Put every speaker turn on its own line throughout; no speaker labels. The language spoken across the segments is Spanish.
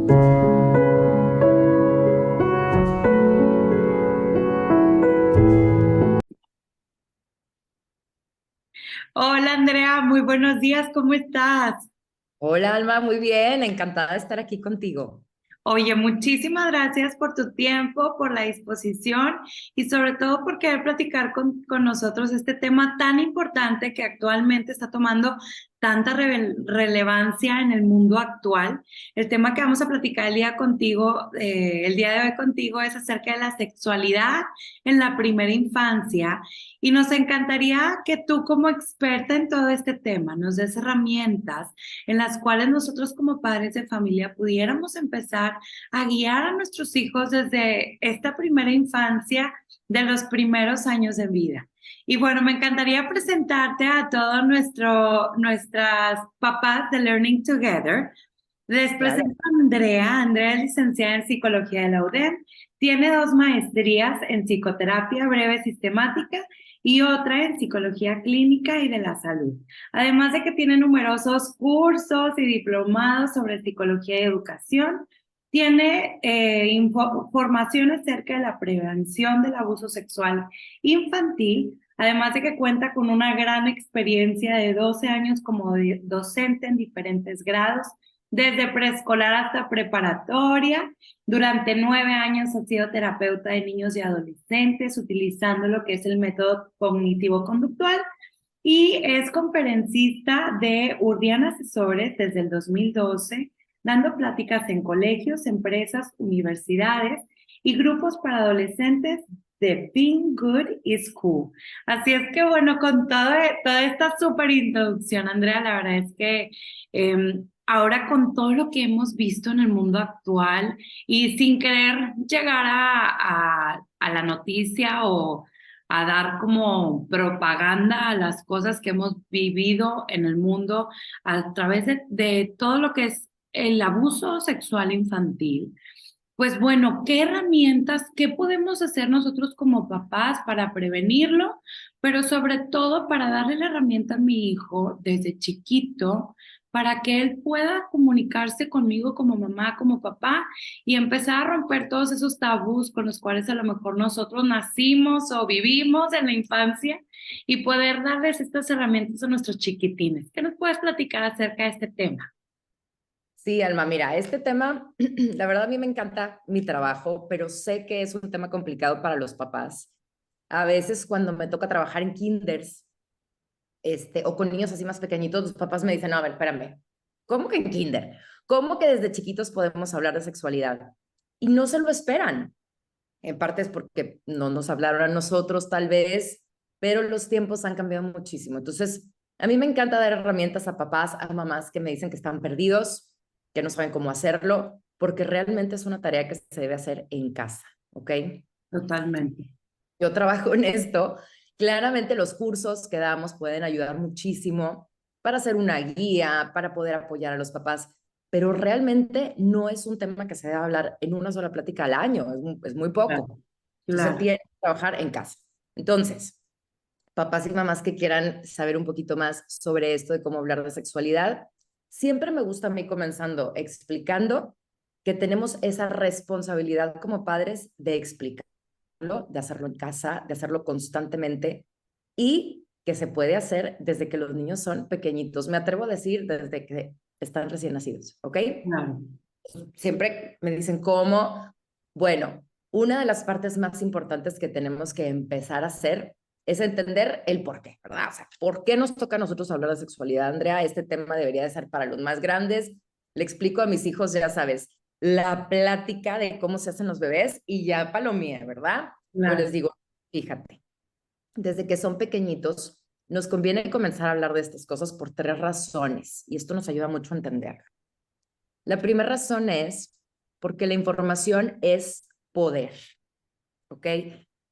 Hola Andrea, muy buenos días, ¿cómo estás?
Hola Alma, muy bien, encantada de estar aquí contigo.
Oye, muchísimas gracias por tu tiempo, por la disposición y sobre todo por querer platicar con nosotros este tema tan importante que actualmente está tomando tanta relevancia en el mundo actual. El tema que vamos a platicar el día de hoy contigo es acerca de la sexualidad en la primera infancia y nos encantaría que tú como experta en todo este tema nos des herramientas en las cuales nosotros como padres de familia pudiéramos empezar a guiar a nuestros hijos desde esta primera infancia de los primeros años de vida. Y bueno, me encantaría presentarte a todos nuestras papás de Learning Together. Les
Claro.
presento a Andrea. Andrea es licenciada en Psicología de la UDEM, tiene dos maestrías en Psicoterapia Breve Sistemática y otra en Psicología Clínica y de la Salud. Además de que tiene numerosos cursos y diplomados sobre psicología y educación, tiene formación acerca de la prevención del abuso sexual infantil, además de que cuenta con una gran experiencia de 12 años como docente en diferentes grados desde preescolar hasta preparatoria. Durante 9 años ha sido terapeuta de niños y adolescentes, utilizando lo que es el método cognitivo-conductual y es conferencista de Urdiana Asesores desde el 2012, dando pláticas en colegios, empresas, universidades y grupos para adolescentes de Being Good is Cool. Así es que bueno, con toda esta súper introducción, Andrea, la verdad es que ahora con todo lo que hemos visto en el mundo actual y sin querer llegar a la noticia o a dar como propaganda a las cosas que hemos vivido en el mundo a través de todo lo que es el abuso sexual infantil. Pues bueno, ¿qué herramientas, qué podemos hacer nosotros como papás para prevenirlo? Pero sobre todo para darle la herramienta a mi hijo desde chiquito para que él pueda comunicarse conmigo como mamá, como papá y empezar a romper todos esos tabús con los cuales a lo mejor nosotros nacimos o vivimos en la infancia y poder darles estas herramientas a nuestros chiquitines. ¿Qué nos puedes platicar acerca de este tema?
Sí, Alma, mira, este tema, la verdad a mí me encanta mi trabajo, pero sé que es un tema complicado para los papás. A veces cuando me toca trabajar en kinders, o con niños así más pequeñitos, los papás me dicen, no, a ver, espérame, ¿cómo que en kinder? ¿Cómo que desde chiquitos podemos hablar de sexualidad? Y no se lo esperan. En parte es porque no nos hablaron a nosotros tal vez, pero los tiempos han cambiado muchísimo. Entonces, a mí me encanta dar herramientas a papás, a mamás que me dicen que están perdidos, que no saben cómo hacerlo, porque realmente es una tarea que se debe hacer en casa, ¿ok?
Totalmente.
Yo trabajo en esto. Claramente los cursos que damos pueden ayudar muchísimo para hacer una guía, para poder apoyar a los papás, pero realmente no es un tema que se debe hablar en una sola plática al año, es muy
Claro,
poco. Entonces se
claro.
tiene que trabajar en casa. Entonces, papás y mamás que quieran saber un poquito más sobre esto de cómo hablar de sexualidad, siempre me gusta a mí comenzando explicando que tenemos esa responsabilidad como padres de explicar de hacerlo en casa, de hacerlo constantemente y que se puede hacer desde que los niños son pequeñitos. Me atrevo a decir desde que están recién nacidos, ¿ok?
Claro.
Siempre me dicen cómo. Bueno, una de las partes más importantes que tenemos que empezar a hacer es entender el por qué, ¿verdad? O sea, ¿por qué nos toca a nosotros hablar de sexualidad, Andrea? Este tema debería de ser para los más grandes. Le explico a mis hijos, ya sabes, la plática de cómo se hacen los bebés y ya palomía, ¿verdad? Yo les
Claro.
digo, fíjate, desde que son pequeñitos, nos conviene comenzar a hablar de estas cosas por tres razones y esto nos ayuda mucho a entender. La primera razón es porque la información es poder, ¿ok?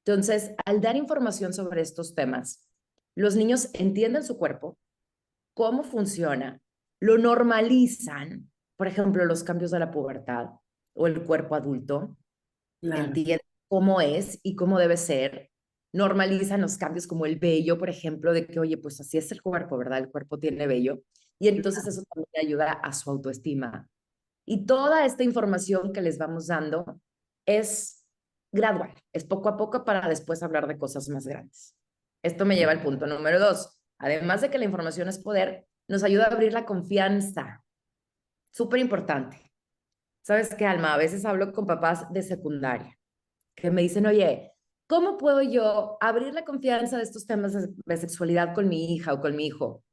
Entonces, al dar información sobre estos temas, los niños entienden su cuerpo, cómo funciona, lo normalizan, por ejemplo, los cambios de la pubertad o el cuerpo adulto,
Claro.
entienden cómo es y cómo debe ser, normalizan los cambios como el vello, por ejemplo, de que, oye, pues así es el cuerpo, ¿verdad? El cuerpo tiene vello. Y entonces eso también ayuda a su autoestima. Y toda esta información que les vamos dando es gradual, es poco a poco para después hablar de cosas más grandes. Esto me lleva al punto número 2. Además de que la información es poder, nos ayuda a abrir la confianza. Súper importante. ¿Sabes qué, Alma? A veces hablo con papás de secundaria que me dicen, oye, ¿cómo puedo yo abrir la confianza de estos temas de sexualidad con mi hija o con mi hijo?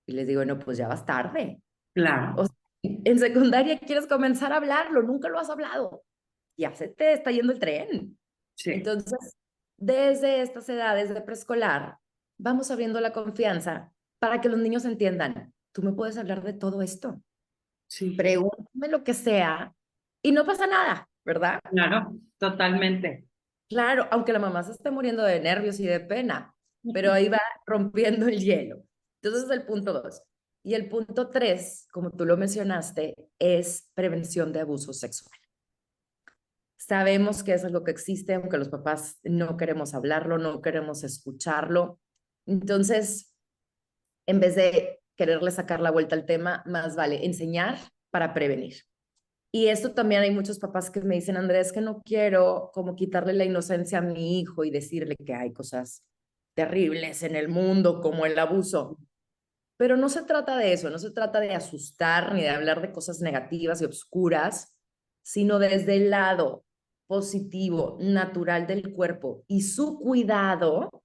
Y les digo, no, pues ya vas tarde. O
Claro,
sea, en secundaria quieres comenzar a hablarlo, nunca lo has hablado. Ya se te está yendo el tren.
sí,
Entonces, desde estas edades de preescolar, vamos abriendo la confianza para que los niños entiendan, tú me puedes hablar de todo esto,
sí,
pregúntame lo que sea y no pasa nada, ¿verdad?
claro, totalmente.
Claro, aunque la mamá se esté muriendo de nervios y de pena, pero ahí va rompiendo el hielo. Entonces es el punto 2. Y el punto 3, como tú lo mencionaste, es prevención de abuso sexual. Sabemos que es algo que existe, aunque los papás no queremos hablarlo, no queremos escucharlo. Entonces, en vez de quererle sacar la vuelta al tema, más vale enseñar para prevenir. Y esto también hay muchos papás que me dicen, Andrés, que no quiero como quitarle la inocencia a mi hijo y decirle que hay cosas terribles en el mundo como el abuso. Pero no se trata de eso, no se trata de asustar ni de hablar de cosas negativas y obscuras, sino desde el lado positivo, natural del cuerpo y su cuidado,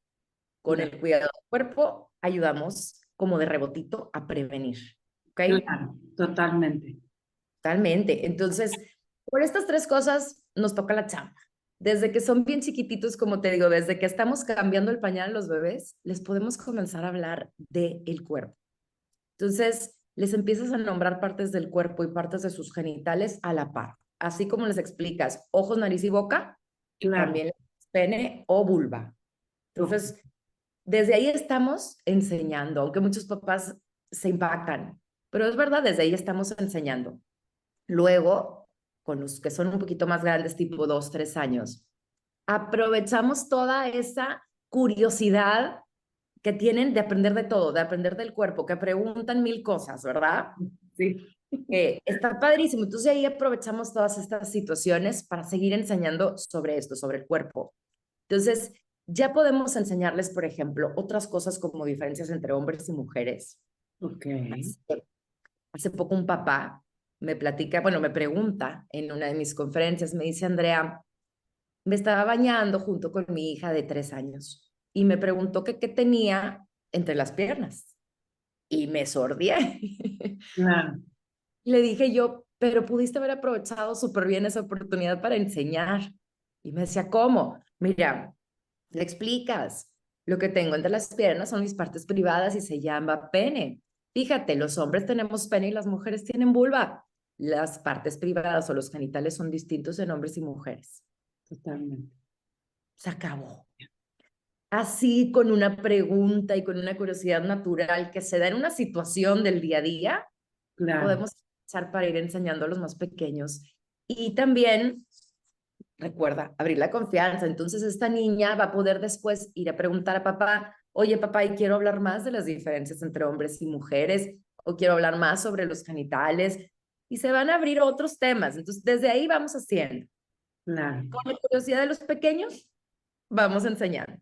con el cuidado del cuerpo, ayudamos como de rebotito a prevenir. ¿Ok?
Claro, totalmente.
Totalmente. Entonces, por estas 3 cosas nos toca la chamba. Desde que son bien chiquititos, como te digo, desde que estamos cambiando el pañal a los bebés, les podemos comenzar a hablar del cuerpo. Entonces, les empiezas a nombrar partes del cuerpo y partes de sus genitales a la par. Así como les explicas ojos, nariz y boca,
Claro,
también pene o vulva.
ok,
Entonces, desde ahí estamos enseñando, aunque muchos papás se impactan, pero es verdad, desde ahí estamos enseñando. Luego, con los que son un poquito más grandes, tipo 2, 3 años, aprovechamos toda esa curiosidad que tienen de aprender de todo, de aprender del cuerpo, que preguntan 1000 cosas, ¿verdad?
sí,
Está padrísimo. Entonces ahí aprovechamos todas estas situaciones para seguir enseñando sobre esto, sobre el cuerpo. Entonces, ya podemos enseñarles, por ejemplo, otras cosas como diferencias entre hombres y mujeres.
ok,
Hace poco un papá me platica, bueno, me pregunta en una de mis conferencias, me dice, Andrea, me estaba bañando junto con mi hija de 3 años y me preguntó que qué tenía entre las piernas y me sordié.
claro,
Le dije yo, pero pudiste haber aprovechado súper bien esa oportunidad para enseñar. Y me decía, ¿cómo? Mira, le explicas, lo que tengo entre las piernas son mis partes privadas y se llama pene. Fíjate, los hombres tenemos pene y las mujeres tienen vulva. Las partes privadas o los genitales son distintos en hombres y mujeres.
totalmente.
Se acabó. Así, con una pregunta y con una curiosidad natural que se da en una situación del día a día,
Claro,
podemos empezar para ir enseñando a los más pequeños. Y también, recuerda, abrir la confianza. Entonces, esta niña va a poder después ir a preguntar a papá, oye, papá, y quiero hablar más de las diferencias entre hombres y mujeres, o quiero hablar más sobre los genitales, y se van a abrir otros temas. Entonces, desde ahí vamos haciendo.
claro.
Con la curiosidad de los pequeños, vamos enseñando.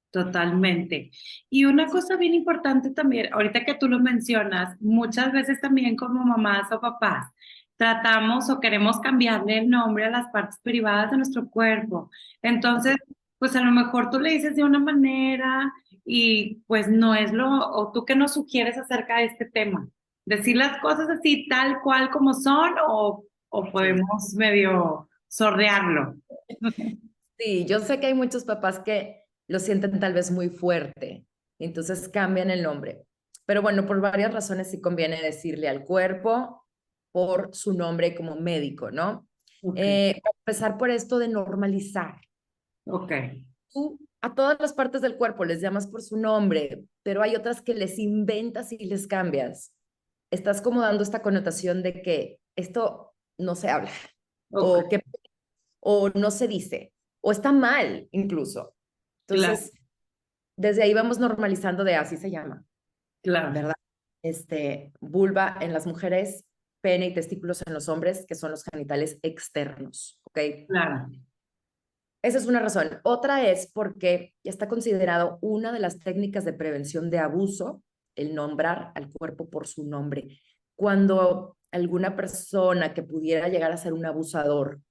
Totalmente. Y una cosa bien importante también, ahorita que tú lo mencionas, muchas veces también como mamás o papás tratamos o queremos cambiarle el nombre a las partes privadas de nuestro cuerpo. Entonces, pues a lo mejor tú le dices de una manera y pues no es o tú qué nos sugieres acerca de este tema. Decir las cosas así tal cual como son o
Sí.
podemos medio sordearlo.
Sí, yo sé que hay muchos papás que lo sienten tal vez muy fuerte, entonces cambian el nombre. Pero bueno, por varias razones sí conviene decirle al cuerpo por su nombre como médico, ¿no?
Ok,
Empezar por esto de normalizar.
ok,
Tú a todas las partes del cuerpo les llamas por su nombre, pero hay otras que les inventas y les cambias. Estás como dando esta connotación de que esto no se habla
ok,
o que o no se dice, o está mal incluso.
claro,
Entonces, desde ahí vamos normalizando de así se llama,
claro.
¿verdad? Vulva en las mujeres pene y testículos en los hombres, que son los genitales externos, ¿ok?
Claro.
Esa es una razón. Otra es porque está considerado una de las técnicas de prevención de abuso el nombrar al cuerpo por su nombre. Cuando alguna persona que pudiera llegar a ser un abusador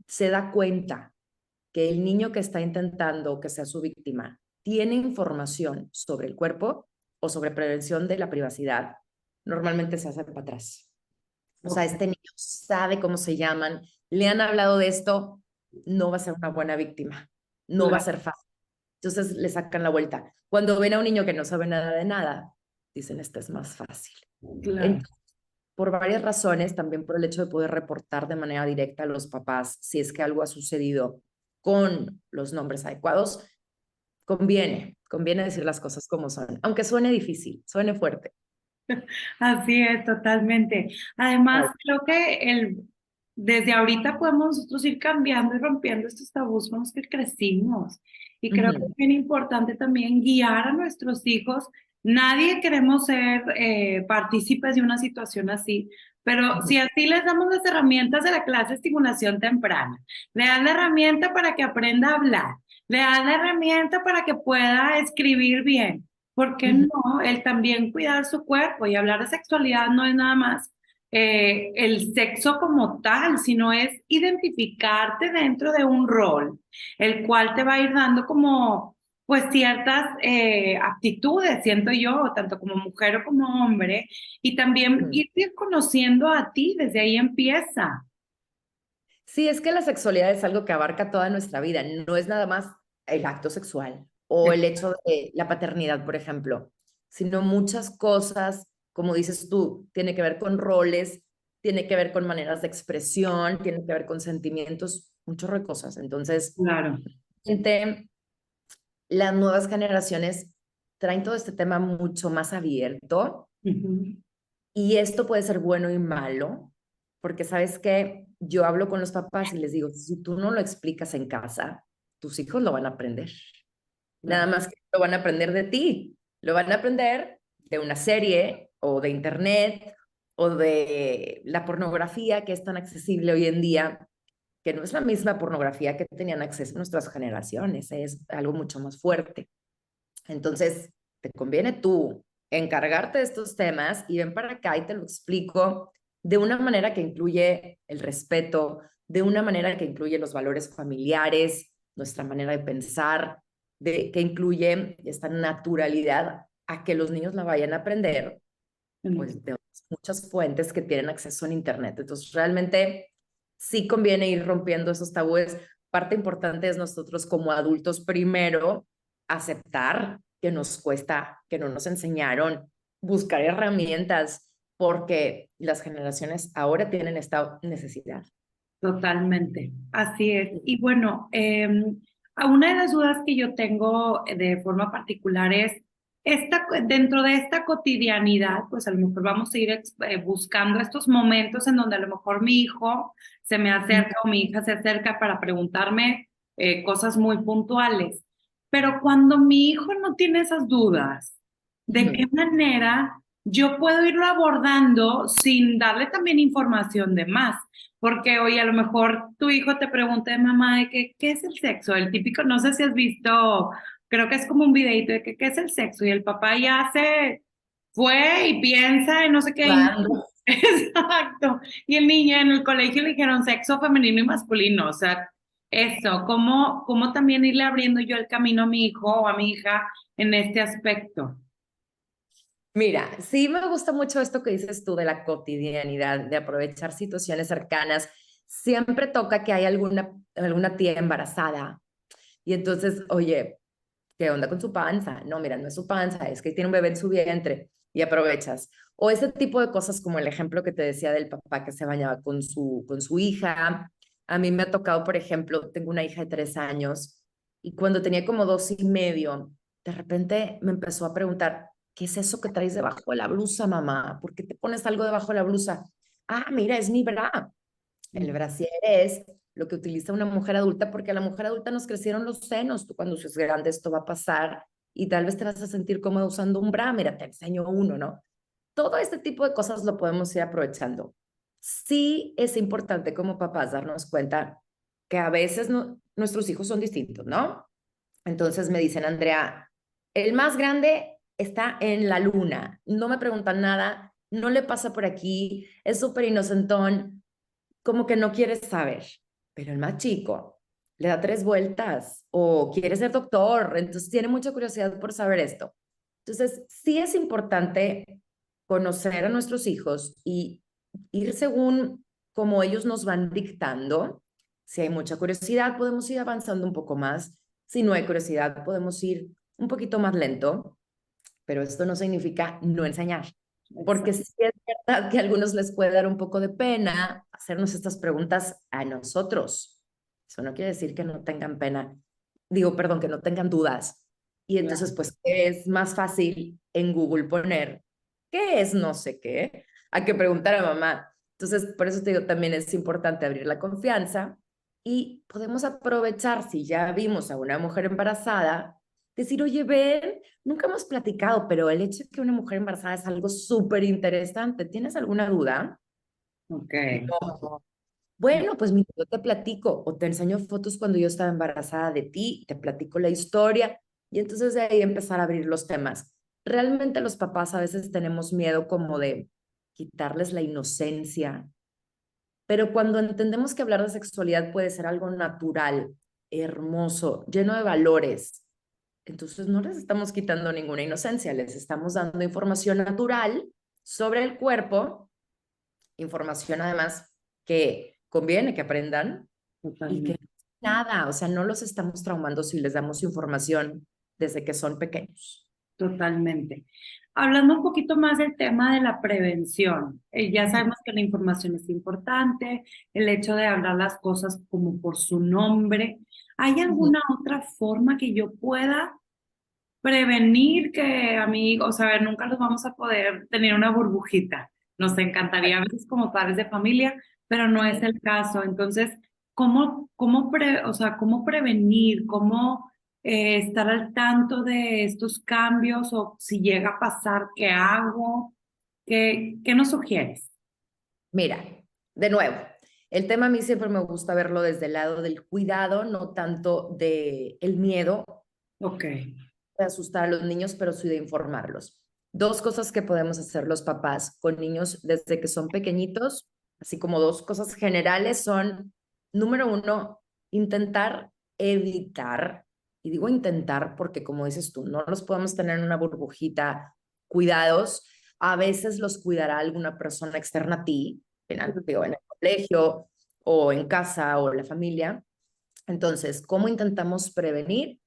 se da cuenta que el niño que está intentando que sea su víctima tiene información sobre el cuerpo o sobre prevención de la privacidad, normalmente se hace para atrás. O sea,
Ok.
este niño sabe cómo se llaman, le han hablado de esto, no va a ser una buena víctima, no va a
Claro,
ser fácil. Entonces le sacan la vuelta. Cuando ven a un niño que no sabe nada de nada, dicen, este es más fácil.
claro.
Entonces, por varias razones, también por el hecho de poder reportar de manera directa a los papás si es que algo ha sucedido con los nombres adecuados, conviene decir las cosas como son, aunque suene difícil, suene fuerte.
Así es, totalmente. Además, creo que desde ahorita podemos nosotros ir cambiando y rompiendo estos tabús con los que crecimos. Y creo que es bien importante también guiar a nuestros hijos. Nadie queremos ser partícipes de una situación así, pero si así les damos las herramientas de la clase de estimulación temprana, le das la herramienta para que aprenda a hablar, le das la herramienta para que pueda escribir bien. ¿Por qué no? El también cuidar su cuerpo y hablar de sexualidad no es nada más el sexo como tal, sino es identificarte dentro de un rol, el cual te va a ir dando como, pues ciertas aptitudes, siento yo, tanto como mujer o como hombre, y también irte conociendo a ti, desde ahí empieza.
Sí, es que la sexualidad es algo que abarca toda nuestra vida, no es nada más el acto sexual o el hecho de la paternidad, por ejemplo, sino muchas cosas, como dices tú, tiene que ver con roles, tiene que ver con maneras de expresión, tiene que ver con sentimientos, un chorro de cosas. Entonces,
Claro.
gente, las nuevas generaciones traen todo este tema mucho más abierto
Ujú.
y esto puede ser bueno y malo, porque sabes que yo hablo con los papás y les digo, si tú no lo explicas en casa, tus hijos lo van a aprender. Nada
Claro.
más que lo van a aprender de ti, lo van a aprender de una serie o de internet o de la pornografía que es tan accesible hoy en día, que no es la misma pornografía que tenían acceso nuestras generaciones, es algo mucho más fuerte. Entonces, te conviene tú encargarte de estos temas y ven para acá y te lo explico de una manera que incluye el respeto, de una manera que incluye los valores familiares, nuestra manera de pensar, que incluye esta naturalidad a que los niños la vayan a aprender, pues de muchas fuentes que tienen acceso en Internet. Entonces, realmente sí conviene ir rompiendo esos tabúes. Parte importante es nosotros como adultos primero aceptar que nos cuesta, que no nos enseñaron, buscar herramientas, porque las generaciones ahora tienen esta necesidad.
Totalmente, así es. Y bueno, una de las dudas que yo tengo de forma particular es, dentro de esta cotidianidad, pues a lo mejor vamos a ir buscando estos momentos en donde a lo mejor mi hijo se me acerca o mi hija se acerca para preguntarme cosas muy puntuales. Pero cuando mi hijo no tiene esas dudas, ¿de qué manera yo puedo irlo abordando sin darle también información de más? Porque, oye, a lo mejor tu hijo te pregunta de mamá de que, ¿qué es el sexo? El típico, no sé si has visto, creo que es como un videito de que, ¿qué es el sexo? Y el papá ya se fue y piensa y no sé qué.
Cuando
Exacto. Y el niño en el colegio le dijeron sexo femenino y masculino. O sea, eso, ¿cómo también irle abriendo yo el camino a mi hijo o a mi hija en este aspecto?
Mira, sí me gusta mucho esto que dices tú de la cotidianidad, de aprovechar situaciones cercanas. Siempre toca que hay alguna tía embarazada y entonces, oye, ¿qué onda con su panza? No, mira, no es su panza, es que tiene un bebé en su vientre y aprovechas. O ese tipo de cosas como el ejemplo que te decía del papá que se bañaba con su hija. A mí me ha tocado, por ejemplo, tengo una hija de 3 años y cuando tenía como 2 y medio, de repente me empezó a preguntar, ¿qué es eso que traes debajo de la blusa, mamá? ¿Por qué te pones algo debajo de la blusa? Ah, mira, es mi bra. El brasier es lo que utiliza una mujer adulta porque a la mujer adulta nos crecieron los senos. Tú cuando seas grande esto va a pasar y tal vez te vas a sentir cómoda usando un bra. Mira, te enseño uno, ¿no? todo este tipo de cosas lo podemos ir aprovechando. Sí es importante como papás darnos cuenta que a veces nuestros hijos son distintos, ¿no? Entonces me dicen, Andrea, el más grande está en la luna, no me preguntan nada, no le pasa por aquí, es súper inocentón, como que no quiere saber. Pero el más chico le da 3 vueltas o quiere ser doctor, entonces tiene mucha curiosidad por saber esto. Entonces, sí es importante conocer a nuestros hijos y ir según como ellos nos van dictando. Si hay mucha curiosidad, podemos ir avanzando un poco más. Si no hay curiosidad, podemos ir un poquito más lento, pero esto no significa no enseñar, porque
Exacto.
sí es verdad que a algunos les puede dar un poco de pena hacernos estas preguntas a nosotros. Eso no quiere decir que no tengan pena, digo, perdón, que no tengan dudas. Y entonces,
Claro.
pues, es más fácil en Google poner qué es no sé qué, a que preguntar a mamá. Entonces, por eso te digo, también es importante abrir la confianza y podemos aprovechar, si ya vimos a una mujer embarazada, decir, oye, ven, nunca hemos platicado, pero el hecho de que una mujer embarazada es algo súper interesante. ¿Tienes alguna duda?
Ok.
No. Bueno, pues mira, yo te platico o te enseño fotos cuando yo estaba embarazada de ti, te platico la historia y entonces de ahí empezar a abrir los temas. Realmente los papás a veces tenemos miedo como de quitarles la inocencia, pero cuando entendemos que hablar de sexualidad puede ser algo natural, hermoso, lleno de valores, entonces no les estamos quitando ninguna inocencia, les estamos dando información natural sobre el cuerpo, información además que conviene que aprendan y que
Totalmente.
nada, o sea, no los estamos traumando si les damos información desde que son pequeños.
Totalmente. Hablando un poquito más del tema de la prevención, ya sabemos que la información es importante, el hecho de hablar las cosas como por su nombre. ¿Hay
Ujú.
alguna otra forma que yo pueda prevenir que amigos, a ver, nunca los vamos a poder tener una burbujita? Nos encantaría a veces como padres de familia, pero no es el caso. Entonces, o sea, cómo prevenir, cómo estar al tanto de estos cambios o si llega a pasar, qué hago? ¿Qué nos sugieres?
Mira, de nuevo, el tema a mí siempre me gusta verlo desde el lado del cuidado, no tanto de el miedo
Ok,
de asustar a los niños, pero sí de informarlos. 2 cosas que podemos hacer los papás con niños desde que son pequeñitos, así como 2 cosas generales son, número 1, intentar evitar, y digo intentar porque como dices tú, no los podemos tener en una burbujita cuidados, a veces los cuidará alguna persona externa a ti, digo, en el colegio o en casa o la familia. Entonces, ¿cómo intentamos prevenir?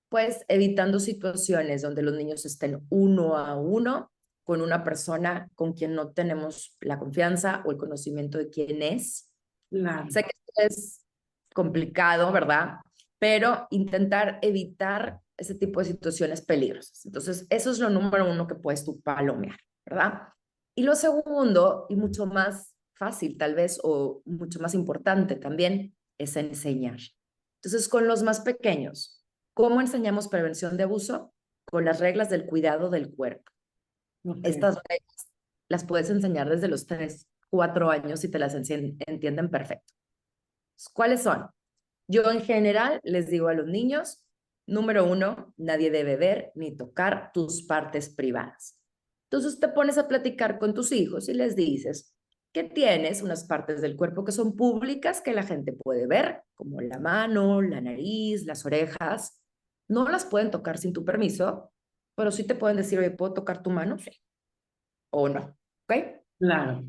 Pues evitando situaciones donde los niños estén uno a uno con una persona con quien no tenemos la confianza o el conocimiento de quién es.
claro,
Sé que esto es complicado, ¿verdad? Pero intentar evitar ese tipo de situaciones peligrosas. Entonces, eso es lo número 1 que puedes tú palomear, ¿verdad? Y lo segundo, y mucho más fácil tal vez, o mucho más importante también, es enseñar. Entonces, con los más pequeños, ¿cómo enseñamos prevención de abuso? Con las reglas del cuidado del cuerpo.
ok,
Estas reglas las puedes enseñar desde los 3, 4 años y te las entienden perfecto. ¿Cuáles son? Yo en general les digo a los niños, número 1, nadie debe ver ni tocar tus partes privadas. Entonces te pones a platicar con tus hijos y les dices que tienes unas partes del cuerpo que son públicas que la gente puede ver, como la mano, la nariz, las orejas. No las pueden tocar sin tu permiso, pero sí te pueden decir, oye, ¿puedo tocar tu mano? Sí. O no. ¿Ok?
claro,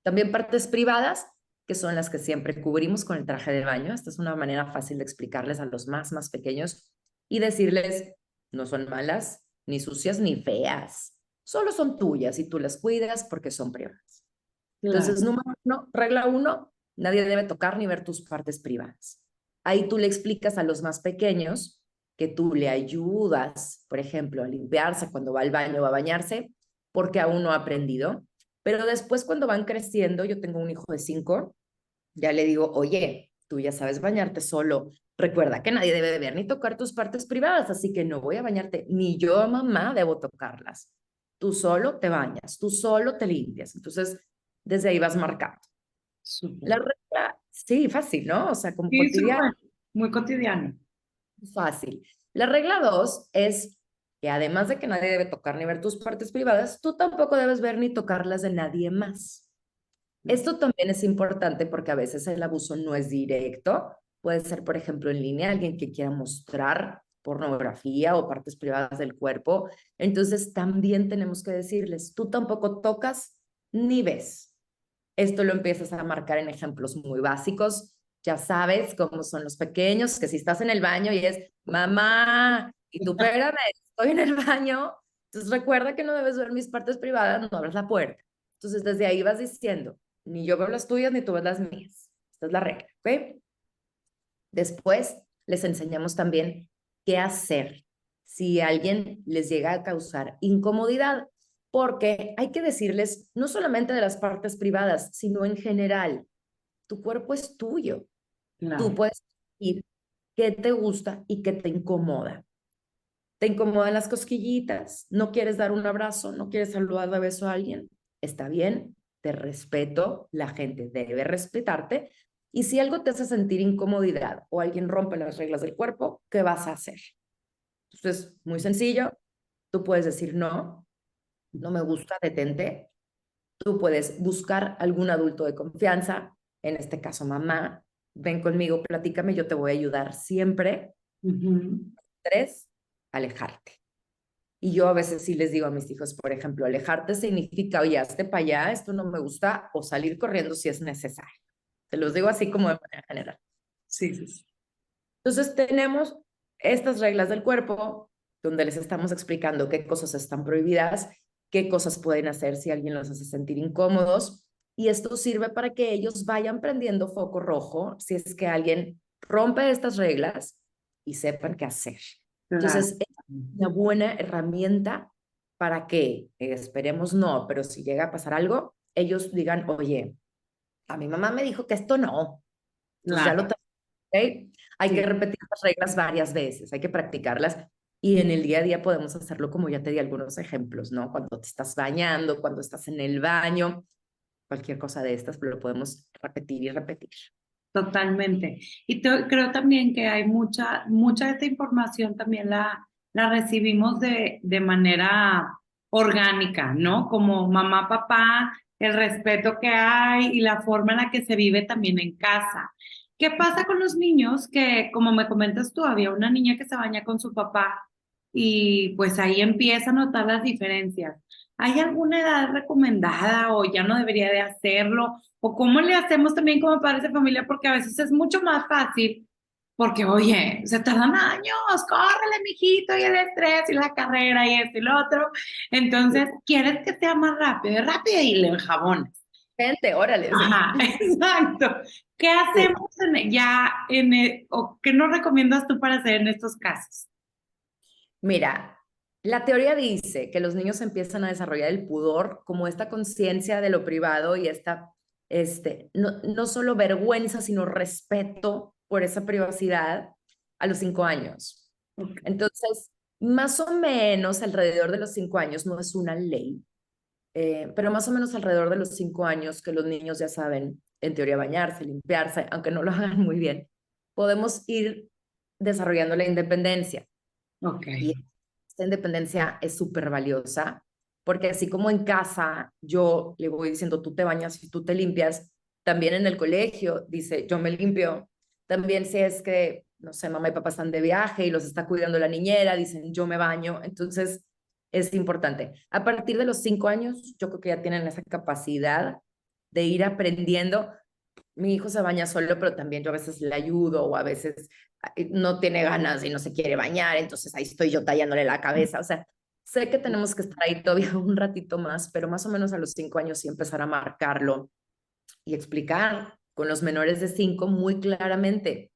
También partes privadas, que son las que siempre cubrimos con el traje de baño. Esta es una manera fácil de explicarles a los más pequeños y decirles, no son malas, ni sucias, ni feas. Solo son tuyas y tú las cuidas porque son privadas.
claro,
Entonces, número 1, regla 1, nadie debe tocar ni ver tus partes privadas. Ahí tú le explicas a los más pequeños que tú le ayudas, por ejemplo, a limpiarse cuando va al baño o a bañarse, porque aún no ha aprendido. Pero después cuando van creciendo, yo tengo un hijo de 5, ya le digo, oye, tú ya sabes bañarte solo. Recuerda que nadie debe ver ni tocar tus partes privadas, así que no voy a bañarte, ni yo, mamá, debo tocarlas. tú solo te bañas, tú solo te limpias. Entonces, desde ahí vas marcando.
Súper.
La regla, sí, fácil, ¿no? O sea, como
Sí,
cotidiano,
súper. Muy cotidiano.
fácil. La regla 2 es que además de que nadie debe tocar ni ver tus partes privadas, tú tampoco debes ver ni tocarlas de nadie más. Esto también es importante porque a veces el abuso no es directo. Puede ser, por ejemplo, en línea, alguien que quiera mostrar pornografía o partes privadas del cuerpo. Entonces, también tenemos que decirles, tú tampoco tocas ni ves. Esto lo empiezas a marcar en ejemplos muy básicos. Ya sabes cómo son los pequeños, que si estás en el baño y es, mamá, y tú, espérame, estoy en el baño. Entonces, recuerda que no debes ver mis partes privadas, no abres la puerta. Entonces, desde ahí vas diciendo, ni yo veo las tuyas, ni tú ves las mías. Esta es la regla, ¿ok? Después, les enseñamos también qué hacer si alguien les llega a causar incomodidad, porque hay que decirles no solamente de las partes privadas, sino en general, tu cuerpo es tuyo. Tú
Claro.
puedes decir qué te gusta y qué te incomoda. ¿Te incomodan las cosquillitas? ¿No quieres dar un abrazo? ¿No quieres saludar de beso a alguien? Está bien, te respeto, la gente debe respetarte. Y si algo te hace sentir incomodidad o alguien rompe las reglas del cuerpo, ¿qué vas a hacer? Entonces, muy sencillo, tú puedes decir no, no me gusta, detente. Tú puedes buscar algún adulto de confianza, en este caso mamá, ven conmigo, platícame, yo te voy a ayudar siempre.
Ujú.
Tres, alejarte. Y yo a veces sí les digo a mis hijos, por ejemplo, alejarte significa, oye, hazte para allá, esto no me gusta, o salir corriendo si es necesario. Te los digo así como de manera general.
Sí, sí, sí.
Entonces tenemos estas reglas del cuerpo donde les estamos explicando qué cosas están prohibidas, qué cosas pueden hacer si alguien los hace sentir incómodos. Y esto sirve para que ellos vayan prendiendo foco rojo si es que alguien rompe estas reglas y sepan qué hacer.
Claro.
Entonces, es una buena herramienta para que, esperemos no, pero si llega a pasar algo, ellos digan, oye, a mi mamá me dijo que esto no. Entonces ya lo
Claro.
tengo, ¿ok? Hay que
Sí.
repetir las reglas varias veces, hay que practicarlas y en el día a día podemos hacerlo como ya te di algunos ejemplos, ¿no? Cuando te estás bañando, cuando estás en el baño, cualquier cosa de estas, pero lo podemos repetir y repetir.
Totalmente. Y creo también que hay mucha de esta información también la recibimos de manera orgánica, ¿no? Como mamá, papá, el respeto que hay y la forma en la que se vive también en casa. ¿Qué pasa con los niños que, como me comentas tú, había una niña que se baña con su papá y pues ahí empieza a notar las diferencias? ¿Hay alguna edad recomendada o ya no debería de hacerlo? ¿O cómo le hacemos también como padres de familia? Porque a veces es mucho más fácil, porque oye, se tardan años, córrele, mijito, y el estrés y la carrera y esto y lo otro. Entonces, quieres que sea más rápido, rápido y le enjabones.
Gente, órale, sí.
Ajá, exacto. ¿Qué
Sí.
hacemos o qué nos recomiendas tú para hacer en estos casos?
Mira, la teoría dice que los niños empiezan a desarrollar el pudor como esta conciencia de lo privado y esta, no solo vergüenza, sino respeto por esa privacidad a los 5 años.
Ok.
Entonces, más o menos alrededor de los 5 años, no es una ley, pero más o menos alrededor de los 5 años que los niños ya saben, en teoría, bañarse, limpiarse, aunque no lo hagan muy bien, podemos ir desarrollando la independencia.
Ok.
Y esta independencia es súper valiosa, porque así como en casa yo le voy diciendo, tú te bañas y tú te limpias, también en el colegio dice, yo me limpio. También si es que, no sé, mamá y papá están de viaje y los está cuidando la niñera, dicen, yo me baño. Entonces, es importante. A partir de los 5 años, yo creo que ya tienen esa capacidad de ir aprendiendo. Mi hijo se baña solo, pero también yo a veces le ayudo o a veces no tiene ganas y no se quiere bañar, entonces ahí estoy yo tallándole la cabeza. O sea, sé que tenemos que estar ahí todavía un ratito más, pero más o menos a los 5 años sí empezar a marcarlo y explicar con los menores de 5 muy claramente,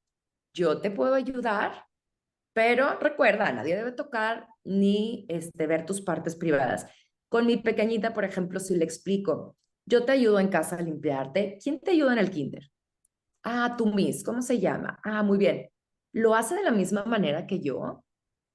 yo te puedo ayudar, pero recuerda, nadie debe tocar ni ver tus partes privadas. Con mi pequeñita, por ejemplo, si le explico, yo te ayudo en casa a limpiarte, ¿quién te ayuda en el kinder? Ah, tu Miss, ¿cómo se llama? Ah, muy bien. ¿Lo hace de la misma manera que yo?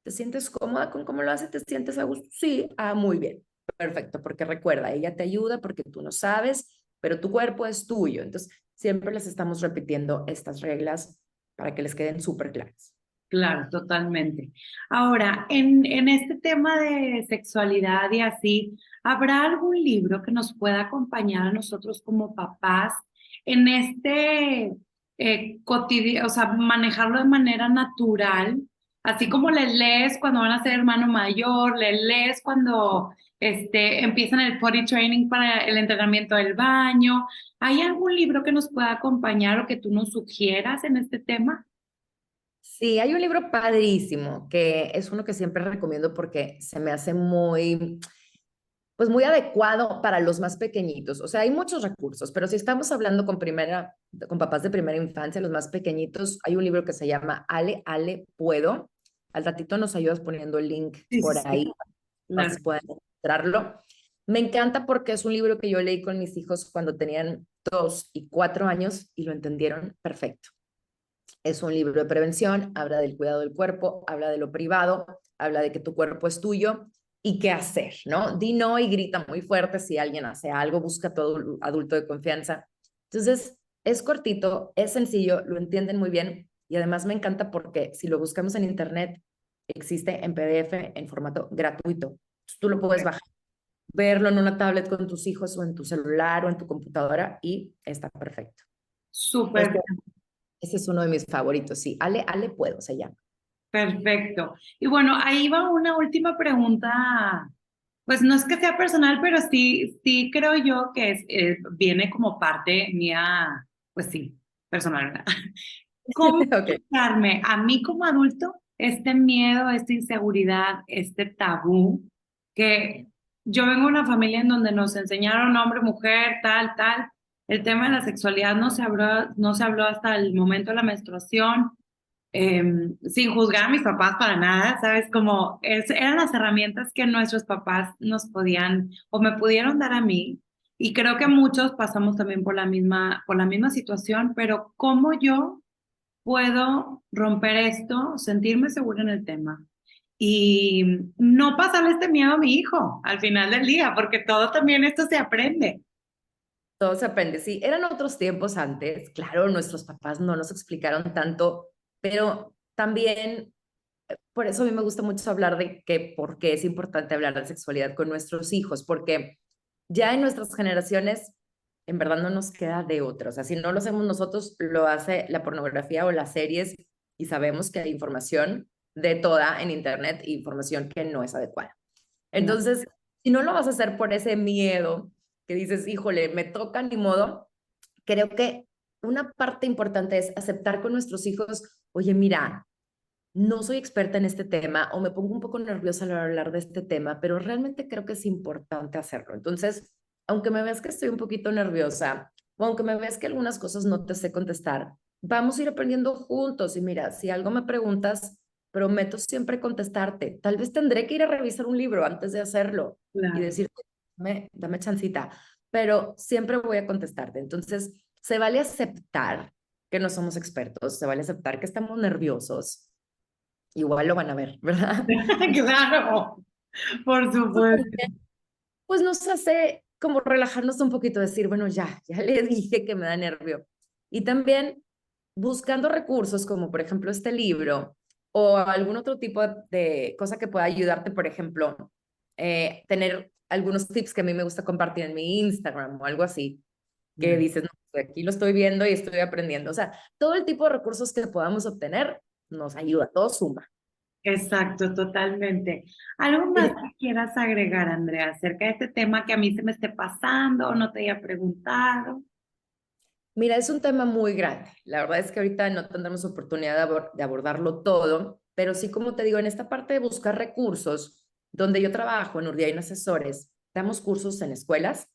¿Te sientes cómoda con cómo lo hace? ¿Te sientes a gusto? Sí, ah, muy bien. perfecto, porque recuerda, ella te ayuda porque tú no sabes, pero tu cuerpo es tuyo. Entonces, siempre les estamos repitiendo estas reglas para que les queden súper claras.
Claro, totalmente. Ahora, en este tema de sexualidad y así, ¿habrá algún libro que nos pueda acompañar a nosotros como papás en este cotidiano, o sea, manejarlo de manera natural? Así como les lees cuando van a ser hermano mayor, les lees cuando empiezan el potty training para el entrenamiento del baño. ¿Hay algún libro que nos pueda acompañar o que tú nos sugieras en este tema?
Sí, hay un libro padrísimo que es uno que siempre recomiendo porque se me hace muy, pues muy adecuado para los más pequeñitos. O sea, hay muchos recursos, pero si estamos hablando con papás de primera infancia, los más pequeñitos, hay un libro que se llama Ale, Ale, Puedo. Al ratito nos ayudas poniendo el link
Sí, sí,
por
sí,
ahí,
claro.
papás pueden encontrarlo. Me encanta porque es un libro que yo leí con mis hijos cuando tenían 2 y 4 años y lo entendieron perfecto. Es un libro de prevención, habla del cuidado del cuerpo, habla de lo privado, habla de que tu cuerpo es tuyo y qué hacer, ¿no? Di no y grita muy fuerte si alguien hace algo, busca a todo adulto de confianza. Entonces, es cortito, es sencillo, lo entienden muy bien y además me encanta porque si lo buscamos en internet, existe en PDF en formato gratuito. Entonces, tú lo puedes bajar, verlo en una tablet con tus hijos o en tu celular o en tu computadora y está perfecto.
Súper.
Este ese es uno de mis favoritos, sí. Ale, Ale puedo, se llama.
Perfecto. Y bueno, ahí va una última pregunta. Pues no es que sea personal, pero sí, sí creo yo que viene como parte mía, pues sí, personal, ¿verdad? ¿Cómo
Ok.
quitarme a mí como adulto este miedo, esta inseguridad, este tabú? Que yo vengo de una familia en donde nos enseñaron hombre, mujer, tal, tal. El tema de la sexualidad no se habló hasta el momento de la menstruación, sin juzgar a mis papás para nada, ¿sabes? Como eran las herramientas que nuestros papás nos podían o me pudieron dar a mí. Y creo que muchos pasamos también por la misma situación, pero ¿cómo yo puedo romper esto, sentirme segura en el tema y no pasarle este miedo a mi hijo al final del día? Porque todo también esto se aprende.
Todo se aprende. Sí, eran otros tiempos antes. Claro, nuestros papás no nos explicaron tanto, pero también por eso a mí me gusta mucho hablar de que por qué es importante hablar de sexualidad con nuestros hijos, porque ya en nuestras generaciones en verdad no nos queda de otra. O sea, si no lo hacemos nosotros, lo hace la pornografía o las series y sabemos que hay información de toda en internet, información que no es adecuada.
Claro.
Entonces, si no lo vas a hacer por ese miedo que dices, híjole, me toca ni modo, creo que una parte importante es aceptar con nuestros hijos, oye, mira, no soy experta en este tema o me pongo un poco nerviosa al hablar de este tema, pero realmente creo que es importante hacerlo. Entonces, aunque me veas que estoy un poquito nerviosa o aunque me veas que algunas cosas no te sé contestar, vamos a ir aprendiendo juntos. Y mira, si algo me preguntas, prometo siempre contestarte. Tal vez tendré que ir a revisar un libro antes de hacerlo y
Claro.
decirte, dame chancita, pero siempre voy a contestarte. Entonces, se vale aceptar que no somos expertos, se vale aceptar que estamos nerviosos. Igual lo van a ver, ¿verdad?
Claro, por
Eso
supuesto.
también, pues nos hace como relajarnos un poquito, decir, bueno, ya le dije que me da nervio. Y también buscando recursos como por ejemplo este libro o algún otro tipo de cosa que pueda ayudarte, por ejemplo, tener algunos tips que a mí me gusta compartir en mi Instagram o algo así, que dices, no, pues, aquí lo estoy viendo y estoy aprendiendo. O sea, todo el tipo de recursos que podamos obtener nos ayuda, todo suma.
Exacto, totalmente. ¿Algo más que quieras agregar, Andrea, acerca de este tema que a mí se me esté pasando o no te haya preguntado?
Mira, es un tema muy grande. La verdad es que ahorita no tendremos oportunidad de abordarlo todo, pero sí, como te digo, en esta parte de buscar recursos, donde yo trabajo en Urdiain Asesores, damos cursos en escuelas,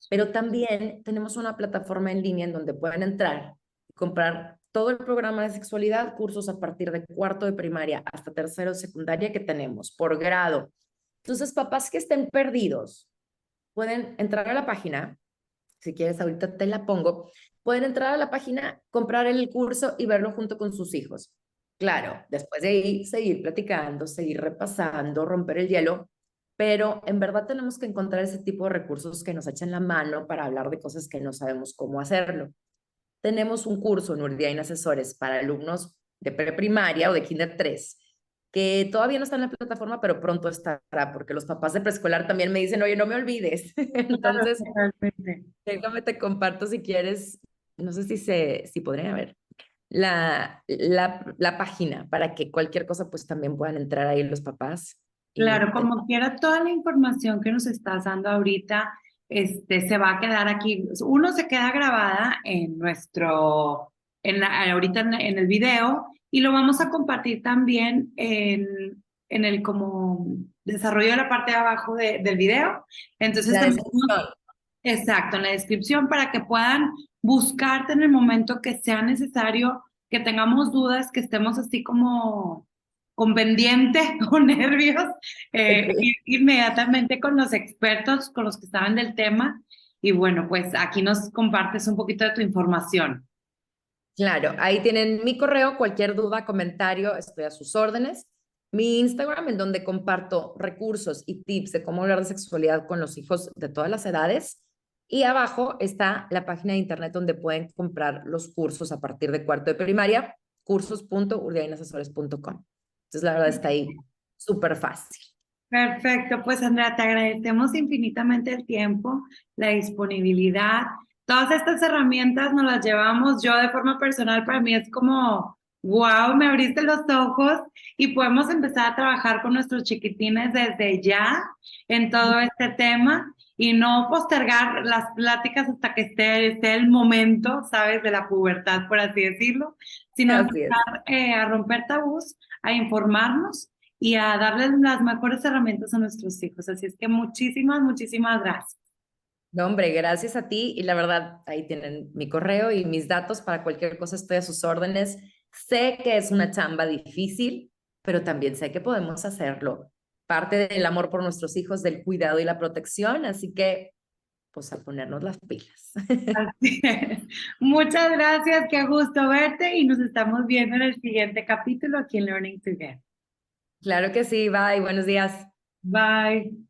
pero también tenemos una plataforma en línea en donde pueden entrar y comprar todo el programa de sexualidad, cursos a partir de cuarto de primaria hasta tercero de secundaria que tenemos por grado. Entonces, papás que estén perdidos pueden entrar a la página, si quieres ahorita te la pongo, pueden entrar a la página, comprar el curso y verlo junto con sus hijos. Claro, después de ahí seguir platicando, seguir repasando, romper el hielo, pero en verdad tenemos que encontrar ese tipo de recursos que nos echen la mano para hablar de cosas que no sabemos cómo hacerlo. Tenemos un curso en Urdiain Asesores para alumnos de preprimaria o de Kinder 3, que todavía no está en la plataforma, pero pronto estará, porque los papás de preescolar también me dicen, oye, no me olvides.
Claro,
Entonces,
totalmente.
déjame te comparto si quieres, no sé si podría ver la página para que cualquier cosa pues también puedan entrar ahí los papás.
Claro,
Y
como quiera, toda la información que nos estás dando ahorita, se va a quedar aquí. Uno se queda grabada en ahorita en el video y lo vamos a compartir también en el como desarrollo de la parte de abajo del video. Entonces
la
tenemos,
descripción.
exacto, en la descripción para que puedan buscarte en el momento que sea necesario, que tengamos dudas, que estemos así como con pendiente o nervios, ir inmediatamente con los expertos, con los que saben del tema. Y bueno, pues aquí nos compartes un poquito de tu información.
Claro, ahí tienen mi correo, cualquier duda, comentario, estoy a sus órdenes. Mi Instagram, en donde comparto recursos y tips de cómo hablar de sexualidad con los hijos de todas las edades. Y abajo está la página de internet donde pueden comprar los cursos a partir de cuarto de primaria, cursos.urdiainasesores.com. Entonces, la verdad está ahí súper fácil.
Perfecto, pues Andrea, te agradecemos infinitamente el tiempo, la disponibilidad. Todas estas herramientas nos las llevamos yo de forma personal, para mí es como, wow, me abriste los ojos y podemos empezar a trabajar con nuestros chiquitines desde ya en todo este tema y no postergar las pláticas hasta que esté el momento, ¿sabes? De la pubertad, por así decirlo, sino
Así es.
empezar a romper tabús, a informarnos y a darles las mejores herramientas a nuestros hijos. Así es que muchísimas, muchísimas gracias.
No, hombre, gracias a ti y la verdad, ahí tienen mi correo y mis datos para cualquier cosa, estoy a sus órdenes. Sé que es una chamba difícil, pero también sé que podemos hacerlo. Parte del amor por nuestros hijos, del cuidado y la protección, así que pues a ponernos las pilas.
Así es. Muchas gracias, qué gusto verte y nos estamos viendo en el siguiente capítulo aquí en Learning Together.
Claro que sí, bye, buenos días.
Bye.